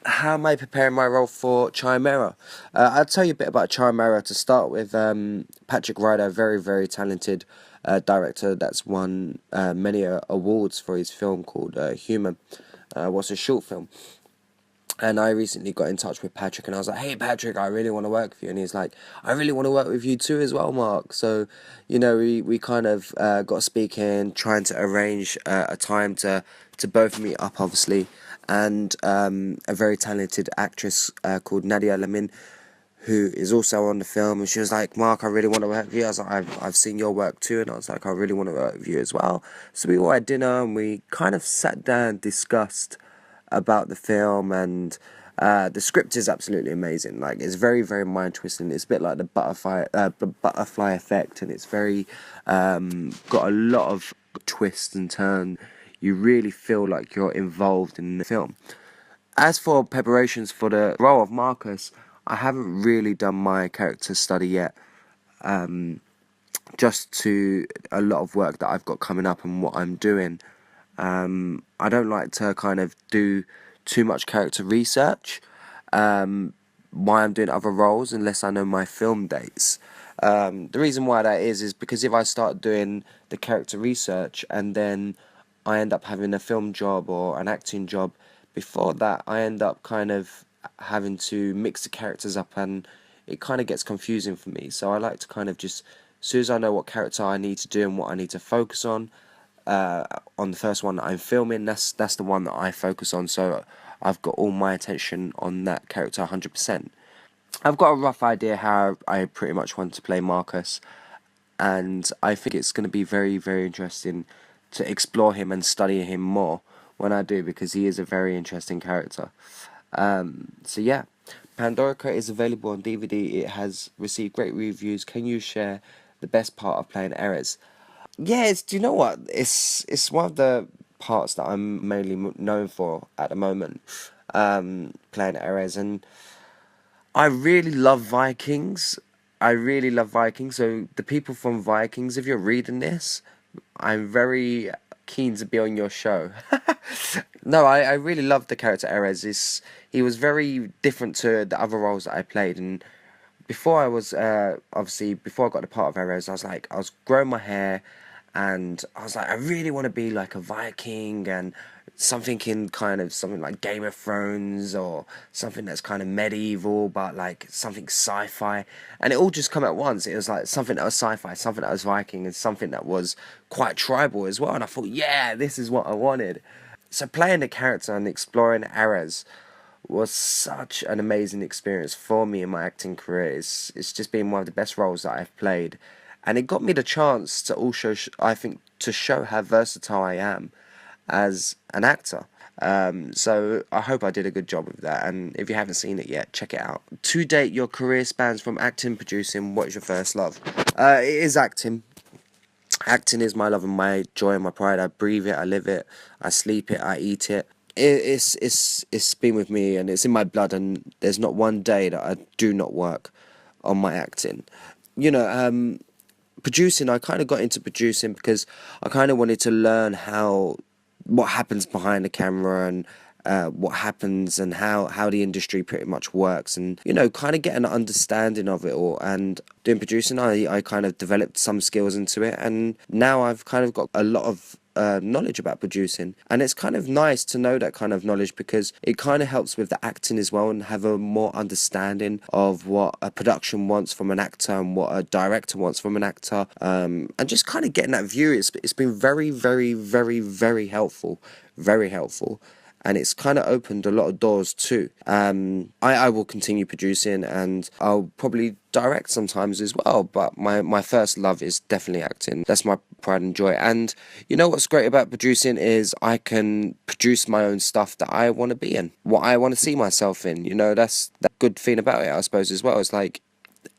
How am I preparing my role for Chimera? I'll tell you a bit about Chimera to start with. Patrick Ryder, very, very talented director that's won many awards for his film called Human. Was a short film. And I recently got in touch with Patrick and I was like, hey Patrick, I really want to work with you. And he's like, I really want to work with you too as well, Mark. So, we kind of got speaking, trying to arrange a time to both meet up, obviously. And a very talented actress called Nadia Lamin, who is also on the film. And she was like, Mark, I really want to work with you. I was like, I've seen your work too. And I was like, I really want to work with you as well. So we all had dinner and we kind of sat down and discussed about the film, and the script is absolutely amazing. Like, it's very, very mind twisting. It's a bit like the butterfly effect, and it's very got a lot of twists and turns. You really feel like you're involved in the film. As for preparations for the role of Marcus, I haven't really done my character study yet. Just to a lot of work that I've got coming up and what I'm doing. I don't like to kind of do too much character research while I'm doing other roles unless I know my film dates. The reason why that is because if I start doing the character research and then I end up having a film job or an acting job before that, I end up kind of having to mix the characters up and it kind of gets confusing for me. So I like to kind of just, as soon as I know what character I need to do and what I need to focus on the first one that I'm filming, that's the one that I focus on. So I've got all my attention on that character 100%. I've got a rough idea how I pretty much want to play Marcus, and I think it's going to be very, very interesting to explore him and study him more when I do, because he is a very interesting character. So yeah, Pandorica is available on DVD. It has received great reviews. Can you share the best part of playing Erez? Yeah, do you know what? It's one of the parts that I'm mainly known for at the moment, playing Erez, and I really love Vikings. I really love Vikings. So the people from Vikings, if you're reading this, I'm very keen to be on your show. No, I really love the character Erez. He was very different to the other roles that I played, and before I was obviously before I got the part of Erez, I was growing my hair, and I was like, I really want to be like a Viking and something like Game of Thrones or something that's kind of medieval, but like something sci-fi, and it all just come at once. It was like something that was sci-fi, something that was Viking, and something that was quite tribal as well. And I thought, yeah, this is what I wanted. So playing the character and exploring Erez was such an amazing experience for me in my acting career. It's just been one of the best roles that I've played, and it got me the chance to also, I think, to show how versatile I am as an actor. So I hope I did a good job with that. And if you haven't seen it yet, check it out. To date, your career spans from acting, producing. What is your first love? It is acting. Acting is my love and my joy and my pride. I breathe it, I live it, I sleep it, I eat it. It's been with me and it's in my blood, and there's not one day that I do not work on my acting. You know, producing, I kind of got into producing because I kind of wanted to learn what happens behind the camera, and what happens and how the industry pretty much works, and kind of get an understanding of it all. And doing producing, I kind of developed some skills into it, and now I've kind of got a lot of knowledge about producing, and it's kind of nice to know that kind of knowledge because it kind of helps with the acting as well, and have a more understanding of what a production wants from an actor and what a director wants from an actor, and just kind of getting that view. It's been very, very, very, very helpful, very helpful, and it's kind of opened a lot of doors too. I will continue producing, and I'll probably direct sometimes as well, but my first love is definitely acting. That's my pride and joy. And what's great about producing is I can produce my own stuff that I want to be in, what I want to see myself in. That's the good thing about it, I suppose, as well. It's like,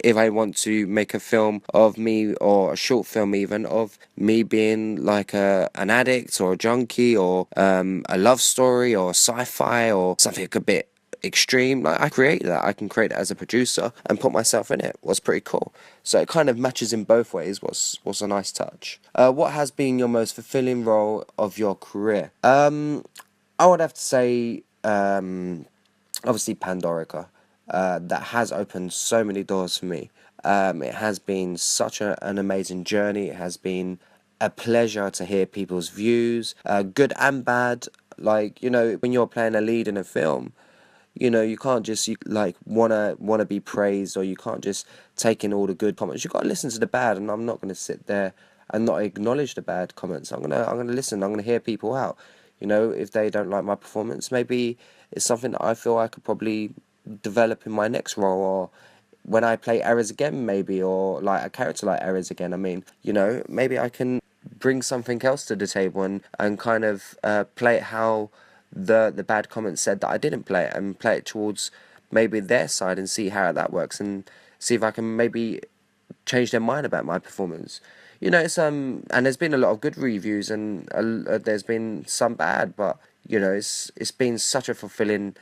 if I want to make a film of me, or a short film even, of me being like an addict or a junkie, or a love story or sci-fi or something a bit extreme, like I create that. I can create it as a producer and put myself in it. Was pretty cool. So it kind of matches in both ways. Was a nice touch. What has been your most fulfilling role of your career? I would have to say obviously Pandorica, that has opened so many doors for me. It has been such an amazing journey. It has been a pleasure to hear people's views, good and bad. Like, when you're playing a lead in a film, you can't just like wanna be praised, or you can't just take in all the good comments. You got to listen to the bad, and I'm not gonna sit there and not acknowledge the bad comments. I'm gonna listen. I'm gonna hear people out. If they don't like my performance, maybe it's something that I feel I could probably develop in my next role, or when I play errors again, maybe, or like a character like errors again. I mean, maybe I can bring something else to the table, and kind of play it how the bad comments said that I didn't play it, and play it towards maybe their side, and see how that works, and see if I can maybe change their mind about my performance. It's and there's been a lot of good reviews, and there's been some bad, but it's been such a fulfilling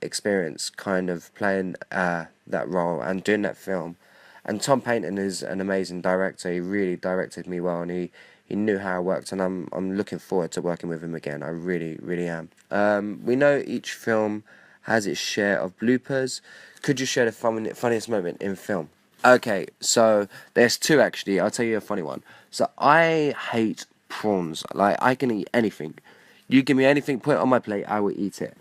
experience, kind of playing that role and doing that film. And Tom Paynton is an amazing director. He really directed me well, and he knew how it worked, and I'm looking forward to working with him again. I really, really am. We know each film has its share of bloopers. Could you share the funniest moment in film? Okay, so there's two actually. I'll tell you a funny one. So I hate prawns. Like, I can eat anything. You give me anything, put it on my plate, I will eat it.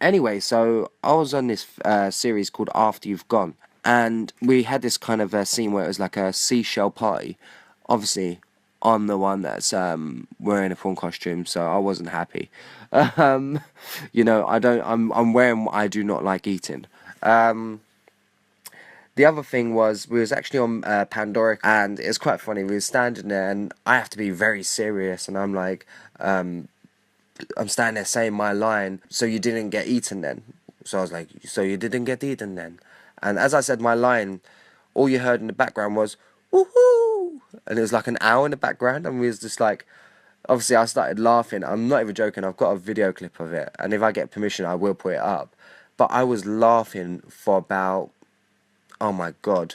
Anyway, so I was on this series called After You've Gone, and we had this kind of scene where it was like a seashell party. Obviously, I'm the one that's wearing a prawn costume, so I wasn't happy. Um, I don't. I'm wearing what I do not like eating. The other thing was, we was actually on Pandorica, and it's quite funny. We were standing there, and I have to be very serious, and I'm like, I'm standing there saying my line. So you didn't get eaten then? So I was like, so you didn't get eaten then? And as I said my line, all you heard in the background was woohoo, and it was like an owl in the background, and we was just like, obviously I started laughing. I'm not even joking. I've got a video clip of it, and if I get permission, I will put it up. But I was laughing for about, oh my god,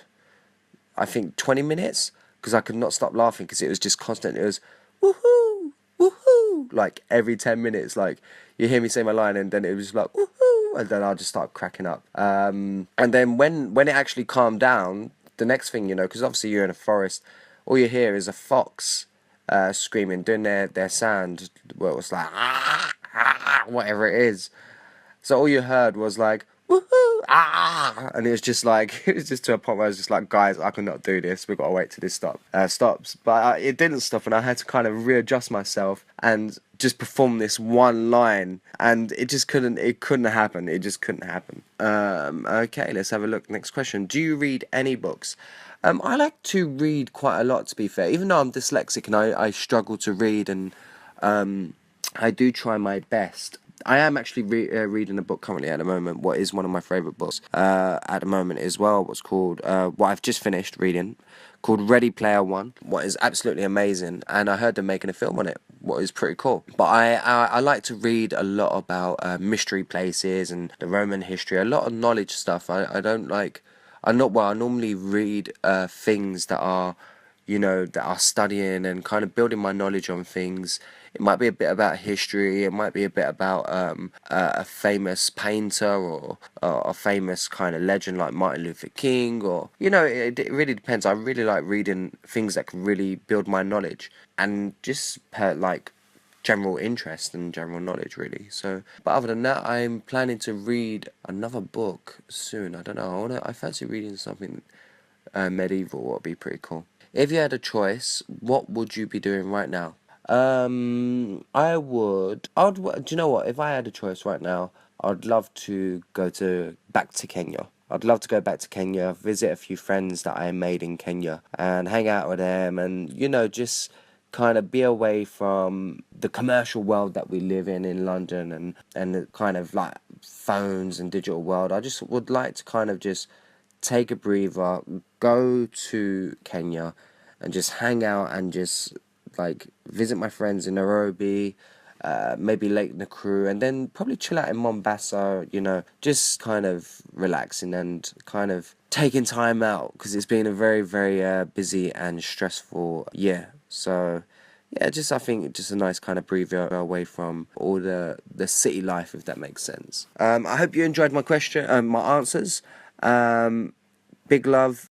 I think 20 minutes, because I could not stop laughing, because it was just constant. It was woohoo, woohoo, like every 10 minutes. Like, you hear me say my line, and then it was just like woohoo, and then I'll just start cracking up. And then when it actually calmed down, the next thing, because obviously you're in a forest, all you hear is a fox screaming, doing their sound, well, it was like whatever it is. So all you heard was like, woohoo, and it was just like, it was just to a point where I was just like, guys, I cannot do this. We've got to wait till this stops. But it didn't stop, and I had to kind of readjust myself and just perform this one line, and it couldn't happen. It just couldn't happen. Okay, let's have a look. Next question. Do you read any books? I like to read quite a lot, to be fair. Even though I'm dyslexic and I struggle to read, and I do try my best. I am actually reading a book currently at the moment, what is one of my favourite books at the moment as well, what's called, what I've just finished reading, called Ready Player One, what is absolutely amazing, and I heard them making a film on it, what is pretty cool. But I like to read a lot about mystery places and the Roman history, a lot of knowledge stuff. I don't like, I normally read things that are, that are studying and kind of building my knowledge on things. It might be a bit about history. It might be a bit about a famous painter, or a famous kind of legend like Martin Luther King, or it really depends. I really like reading things that can really build my knowledge, and just like general interest and general knowledge, really. So, but other than that, I'm planning to read another book soon. I don't know. I fancy reading something medieval. What would be pretty cool. If you had a choice, what would you be doing right now? Do you know what? If I had a choice right now, I'd love to go back to Kenya. I'd love to go back to Kenya, visit a few friends that I made in Kenya, and hang out with them, and just kind of be away from the commercial world that we live in London, and the kind of like phones and digital world. I just would like to kind of just take a breather, go to Kenya, and just hang out, and just like visit my friends in Nairobi, maybe Lake Nakuru, and then probably chill out in Mombasa, just kind of relaxing and kind of taking time out, because it's been a very, very busy and stressful year. So yeah, just I think just a nice kind of breather away from all the city life, if that makes sense. I hope you enjoyed my question, my answers. Big love.